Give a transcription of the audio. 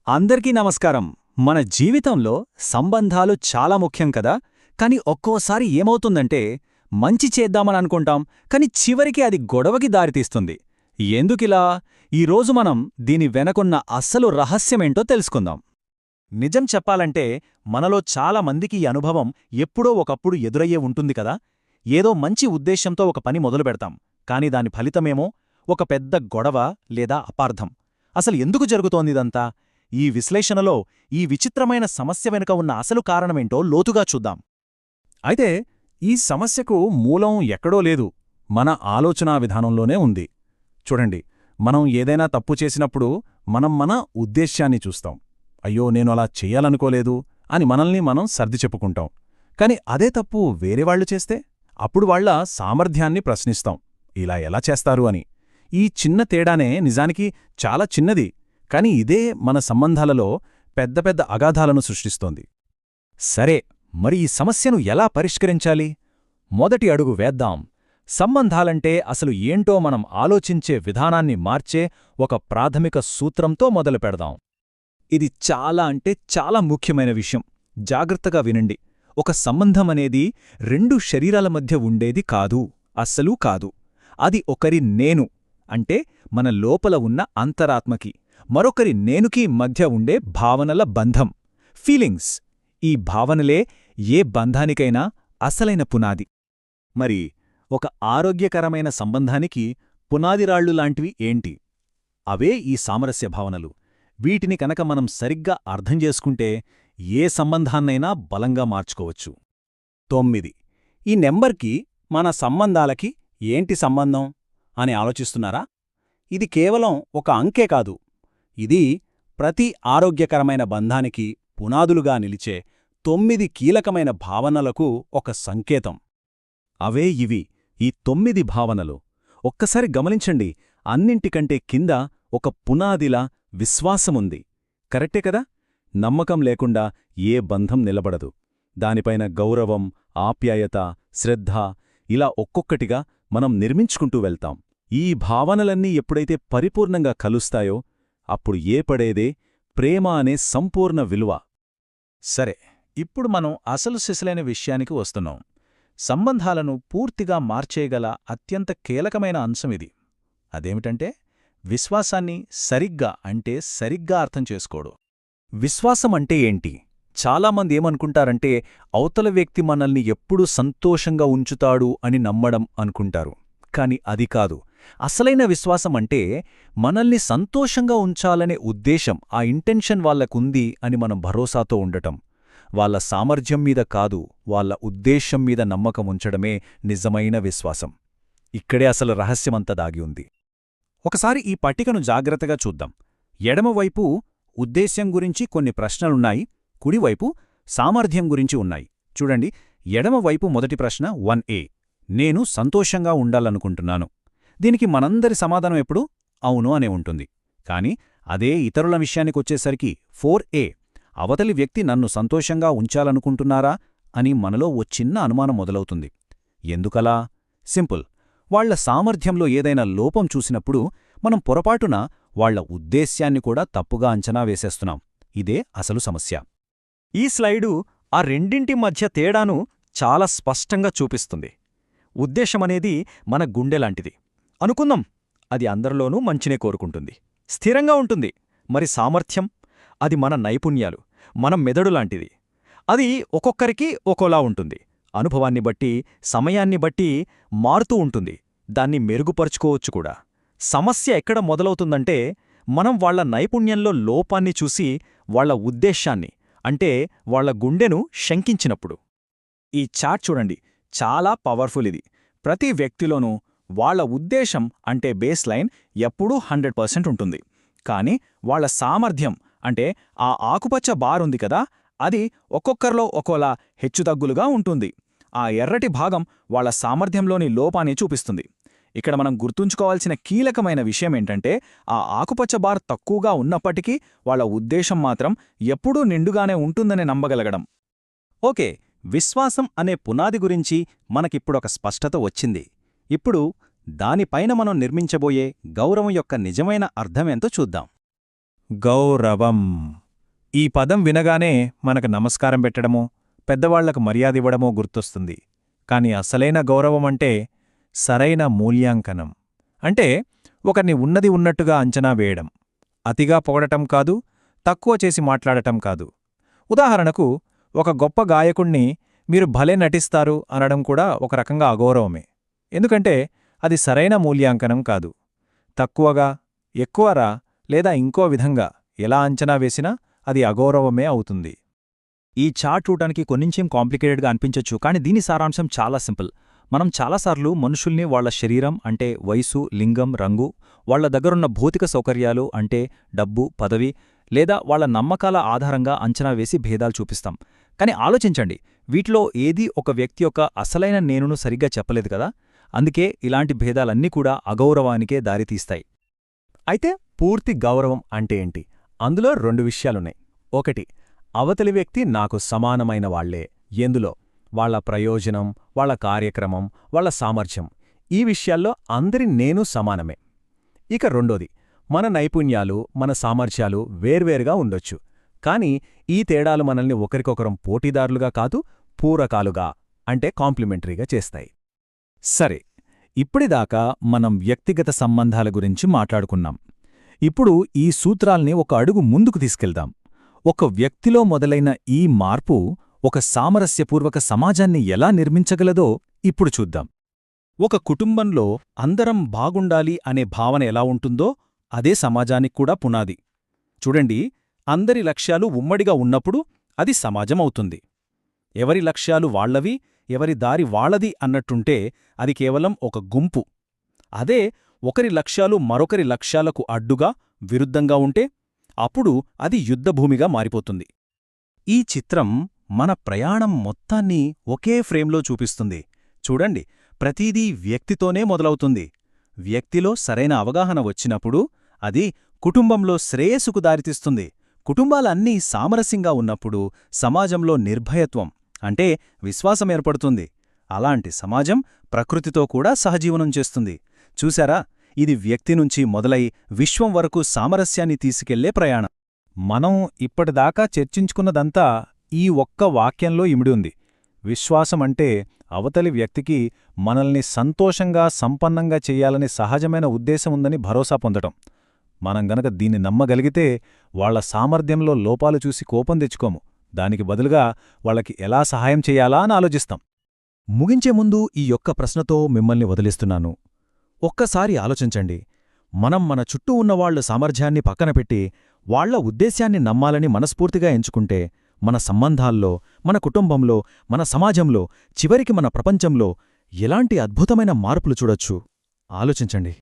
అందరికీ నమస్కారం. మన జీవితంలో సంబంధాలు చాలా ముఖ్యం కదా. కాని ఒక్కోసారి ఏమవుతుందంటే మంచి చేద్దామని అనుకుంటాం, కాని చివరికి అది గొడవకి దారితీస్తుంది. ఎందుకిలా? ఈరోజు మనం దీని వెనకున్న అస్సలు రహస్యమేంటో తెలుసుకుందాం. నిజం చెప్పాలంటే మనలో చాలా మందికి ఈ అనుభవం ఎప్పుడో ఒకప్పుడు ఎదురయ్యే ఉంటుంది కదా. ఏదో మంచి ఉద్దేశ్యంతో ఒక పని మొదలుపెడతాం, కాని దాని ఫలితమేమో ఒక పెద్ద గొడవ లేదా అపార్థం. అసలు ఎందుకు జరుగుతోందిదంతా? ఈ విశ్లేషణలో ఈ విచిత్రమైన సమస్య వెనుక ఉన్న అసలు కారణమేంటో లోతుగా చూద్దాం. అయితే ఈ సమస్యకు మూలం ఎక్కడో లేదు, మన ఆలోచనా విధానంలోనే ఉంది. చూడండి, మనం ఏదైనా తప్పు చేసినప్పుడు మన ఉద్దేశ్యాన్ని చూస్తాం. అయ్యో, నేను అలా చెయ్యాలనుకోలేదు అని మనల్ని మనం సర్ది చెప్పుకుంటాం. కాని అదే తప్పు వేరేవాళ్లు చేస్తే అప్పుడు వాళ్ల సామర్థ్యాన్ని ప్రశ్నిస్తాం, ఇలా ఎలా చేస్తారు అని. ఈ చిన్న తేడానే నిజానికి చాలా చిన్నది, కాని ఇదే మన సంబంధాలలో పెద్ద పెద్ద అగాధాలను సృష్టిస్తోంది. సరే, మరి ఈ సమస్యను ఎలా పరిష్కరించాలి? మొదటి అడుగు వేద్దాం. సంబంధాలంటే అసలు ఏంటో మనం ఆలోచించే విధానాన్ని మార్చే ఒక ప్రాథమిక సూత్రంతో మొదలుపెడదాం. ఇది చాలా ముఖ్యమైన విషయం. జాగ్రత్తగా వినండి. ఒక సంబంధమనేది రెండు శరీరాల మధ్య ఉండేది కాదు, అస్సలూ కాదు. అది ఒకరి నేను అంటే మన లోపల ఉన్న అంతరాత్మకి, మరొకరి నేనుకి మధ్య ఉండే భావనల బంధం, ఫీలింగ్స్. ఈ భావనలే ఏ బంధానికైనా అసలైన పునాది. మరి ఒక ఆరోగ్యకరమైన సంబంధానికి పునాదిరాళ్లులాంటివి ఏంటి? అవే ఈ సామరస్య భావనలు. వీటిని కనుక మనం సరిగ్గా అర్థం చేసుకుంటే ఏ సంబంధాన్నైనా బలంగా మార్చుకోవచ్చు. 9. ఈ నెంబర్కి మన సంబంధాలకి ఏంటి సంబంధం అని ఆలోచిస్తున్నారా? ఇది కేవలం ఒక అంకే కాదు. ఇది ప్రతి ఆరోగ్యకరమైన బంధానికి పునాదులుగా నిలిచే 9 కీలకమైన భావనలకు ఒక సంకేతం. అవే ఇవి, ఈ 9 భావనలు. ఒక్కసారి గమనించండి, అన్నింటికంటే కింద ఒక పునాదిలా విశ్వాసముంది. కరెక్టే కదా? నమ్మకం లేకుండా ఏ బంధం నిలబడదు. దానిపైన గౌరవం, ఆప్యాయత, శ్రద్ధ, ఇలా ఒక్కొక్కటిగా మనం నిర్మించుకుంటూ వెళ్తాం. ఈ భావనలన్నీ ఎప్పుడైతే పరిపూర్ణంగా కలుస్తాయో అప్పుడు ఏపడేదే ప్రేమ అనే సంపూర్ణ విలువ. సరే, ఇప్పుడు మనం అసలు సిసలైన విషయానికి వస్తున్నాం. సంబంధాలను పూర్తిగా మార్చేయగల అత్యంత కీలకమైన అంశమిది. అదేమిటంటే విశ్వాసాన్ని సరిగ్గా అర్థం చేసుకోవడం. విశ్వాసమంటే ఏంటి? చాలామంది ఏమనుకుంటారంటే అవతల వ్యక్తి మనల్ని ఎప్పుడూ సంతోషంగా ఉంచుతాడు అని నమ్మడం అనుకుంటారు. కాని అది కాదు. అసలైన విశ్వాసమంటే మనల్ని సంతోషంగా ఉంచాలనే ఉద్దేశం, ఆ ఇంటెన్షన్ వాళ్లకుంది అని మనం భరోసాతో ఉండటం. వాళ్ల సామర్థ్యం మీద కాదు, వాళ్ల ఉద్దేశం మీద నమ్మకం ఉంచడమే నిజమైన విశ్వాసం. ఇక్కడే అసలు రహస్యమంతా దాగి ఉంది. ఒకసారి ఈ పట్టికను జాగ్రత్తగా చూద్దాం. ఎడమవైపు ఉద్దేశ్యం గురించి కొన్ని ప్రశ్నలున్నాయి, కుడివైపు సామర్థ్యం గురించి ఉన్నాయి. చూడండి, ఎడమవైపు మొదటి ప్రశ్న 1A, నేను సంతోషంగా ఉండాలనుకుంటున్నాను. దీనికి మనందరి సమాధానం ఎప్పుడు అవును అనే ఉంటుంది. కాని అదే ఇతరుల విషయానికొచ్చేసరికి 4A, అవతలి వ్యక్తి నన్ను సంతోషంగా ఉంచాలనుకుంటున్నారా అని మనలో ఓ చిన్న అనుమానం మొదలవుతుంది. ఎందుకలా? సింపుల్. వాళ్ల సామర్థ్యంలో ఏదైనా లోపం చూసినప్పుడు మనం పొరపాటున వాళ్ల ఉద్దేశ్యాన్ని కూడా తప్పుగా అంచనా వేసేస్తున్నాం. ఇదే అసలు సమస్య. ఈ స్లైడు ఆ రెండింటి మధ్య తేడాను చాలా స్పష్టంగా చూపిస్తుంది. ఉద్దేశమనేది మన గుండెలాంటిది అనుకుందాం. అది అందరిలోనూ మంచినే కోరుకుంటుంది, స్థిరంగా ఉంటుంది. మరి సామర్థ్యం? అది మన నైపుణ్యాలు, మన మెదడులాంటిది. అది ఒక్కొక్కరికి ఒక్కోలా ఉంటుంది. అనుభవాన్ని బట్టి, సమయాన్ని బట్టి మారుతూ ఉంటుంది. దాన్ని మెరుగుపరుచుకోవచ్చు కూడా. సమస్య ఎక్కడ మొదలవుతుందంటే మనం వాళ్ల నైపుణ్యంలో లోపాన్ని చూసి వాళ్ల ఉద్దేశాన్ని, అంటే వాళ్ల గుండెను శంకించినప్పుడు. ఈ చార్ట్ చూడండి, చాలా పవర్ఫుల్ ఇది. ప్రతి వ్యక్తిలోనూ వాళ్ల ఉద్దేశం అంటే బేస్ లైన్ ఎప్పుడూ 100% ఉంటుంది. కాని వాళ్ల సామర్థ్యం అంటే ఆ ఆకుపచ్చ బారుంది కదా, అది ఒక్కొక్కరిలో ఒక్కోలా హెచ్చుతగ్గులుగా ఉంటుంది. ఆ ఎర్రటి భాగం వాళ్ల సామర్థ్యంలోని లోపాన్ని చూపిస్తుంది. ఇక్కడ మనం గుర్తుంచుకోవాల్సిన కీలకమైన విషయమేంటంటే ఆ ఆకుపచ్చ బార్ తక్కువగా ఉన్నప్పటికీ వాళ్ల ఉద్దేశం మాత్రం ఎప్పుడూ నిండుగానే ఉంటుందని నమ్మగలగడం. ఓకే, విశ్వాసం అనే పునాది గురించి మనకిప్పుడొక స్పష్టత వచ్చింది. ఇప్పుడు దానిపైన మనం నిర్మించబోయే గౌరవం యొక్క నిజమైన అర్థమేంతో చూద్దాం. గౌరవం. ఈ పదం వినగానే మనకు నమస్కారం పెట్టడమో, పెద్దవాళ్లకు మర్యాదివ్వడమో గుర్తొస్తుంది. కాని అసలైన గౌరవమంటే సరైన మూల్యాంకనం. అంటే ఒకరిని ఉన్నది ఉన్నట్టుగా అంచనా వేయడం. అతిగా పొగడటం కాదు, తక్కువ చేసి మాట్లాడటం కాదు. ఉదాహరణకు, ఒక గొప్ప గాయకుణ్ణి మీరు భలే నటిస్తారు అనడం కూడా ఒక రకంగా అగౌరవమే. ఎందుకంటే అది సరైన మూల్యాంకనం కాదు. తక్కువగా, ఎక్కువరా లేదా ఇంకో విధంగా ఎలా అంచనా వేసినా అది అగౌరవమే అవుతుంది. ఈ చార్ట్ చూడటానికి కొంచెం కాంప్లికేటెడ్గా అనిపించొచ్చు, కానీ దీని సారాంశం చాలా సింపుల్. మనం చాలాసార్లు మనుషుల్ని వాళ్ల శరీరం అంటే వయసు, లింగం, రంగు, వాళ్ల దగ్గరున్న భౌతిక సౌకర్యాలు అంటే డబ్బు, పదవి, లేదా వాళ్ల నమ్మకాల ఆధారంగా అంచనా వేసి భేదాలు చూపిస్తాం. కానీ ఆలోచించండి, వీటిలో ఏదీ ఒక వ్యక్తి యొక్క అసలైన నేనును సరిగ్గా చెప్పలేదు కదా. అందుకే ఇలాంటి భేదాలన్నీ కూడా అగౌరవానికే దారితీస్తాయి. అయితే పూర్తి గౌరవం అంటే ఏంటి? అందులో 2 విషయాలున్నాయి. ఒకటి, అవతలి వ్యక్తి నాకు సమానమైన వాళ్లే. ఎందులో? వాళ్ల ప్రయోజనం, వాళ్ల కార్యక్రమం, వాళ్ల సామర్థ్యం, ఈ విషయాల్లో అందరి నేను సమానమే. ఇక రెండోది, మన నైపుణ్యాలు, మన సామర్థ్యాలు వేర్వేరుగా ఉండొచ్చు. కాని ఈ తేడాలు మనల్ని ఒకరికొకరం పోటీదారులుగా కాదు, పూరకాలుగా అంటే కాంప్లిమెంటరీగా చేస్తాయి. సరే, ఇప్పటిదాకా మనం వ్యక్తిగత సంబంధాల గురించి మాట్లాడుకున్నాం. ఇప్పుడు ఈ సూత్రాల్ని ఒక అడుగు ముందుకు తీసుకెళ్దాం. ఒక వ్యక్తిలో మొదలైన ఈ మార్పు ఒక సామరస్యపూర్వక సమాజాన్ని ఎలా నిర్మించగలదో ఇప్పుడు చూద్దాం. ఒక కుటుంబంలో అందరం బాగుండాలి అనే భావన ఎలా ఉంటుందో అదే సమాజానికి కూడా పునాది. చూడండి, అందరి లక్ష్యాలు ఉమ్మడిగా ఉన్నప్పుడు అది సమాజమవుతుంది. ఎవరి లక్ష్యాలు వాళ్లవి, ఎవరి దారి వాళ్లది అన్నట్టుంటే అది కేవలం ఒక గుంపు. అదే ఒకరి లక్ష్యాలు మరొకరి లక్ష్యాలకు అడ్డుగా, విరుద్ధంగా ఉంటే అప్పుడు అది యుద్ధభూమిగా మారిపోతుంది. ఈ చిత్రం మన ప్రయాణం మొత్తాన్ని ఒకే ఫ్రేమ్లో చూపిస్తుంది. చూడండి, ప్రతిదీ వ్యక్తితోనే మొదలవుతుంది. వ్యక్తిలో సరైన అవగాహన వచ్చినప్పుడు అది కుటుంబంలో శ్రేయస్సుకు దారితీస్తుంది. కుటుంబాలన్నీ సామరస్యంగా ఉన్నప్పుడు సమాజంలో నిర్భయత్వం అంటే విశ్వాసం ఏర్పడుతుంది. అలాంటి సమాజం ప్రకృతితో కూడా సహజీవనం చేస్తుంది. చూశారా, ఇది వ్యక్తి నుంచి మొదలై విశ్వం వరకు సామరస్యాన్ని తీసుకెళ్లే ప్రయాణం. మనం ఇప్పటిదాకా చర్చించుకున్నదంతా ఈ ఒక్క వాక్యంలో ఇమిడి ఉంది. విశ్వాసమంటే అవతలి వ్యక్తికి మనల్ని సంతోషంగా, సంపన్నంగా చెయ్యాలనే సహజమైన ఉద్దేశముందని భరోసా పొందటం. మనం గనక దీన్ని నమ్మగలిగితే వాళ్ల సామర్థ్యంలో లోపాలు చూసి కోపం తెచ్చుకోము. దానికి బదులుగా వాళ్లకి ఎలా సహాయం చెయ్యాలా అని ఆలోచిస్తాం. ముగించే ముందు ఈ యొక్క ప్రశ్నతో మిమ్మల్ని వదిలిస్తున్నాను. ఒక్కసారి ఆలోచించండి. మనం మన చుట్టూ ఉన్నవాళ్ల సామర్థ్యాన్ని పక్కనపెట్టి వాళ్ల ఉద్దేశ్యాన్ని నమ్మాలని మనస్ఫూర్తిగా ఎంచుకుంటే మన సంబంధాల్లో, మన కుటుంబంలో, మన సమాజంలో, చివరికి మన ప్రపంచంలో ఎలాంటి అద్భుతమైన మార్పులు చూడొచ్చు. ఆలోచించండి.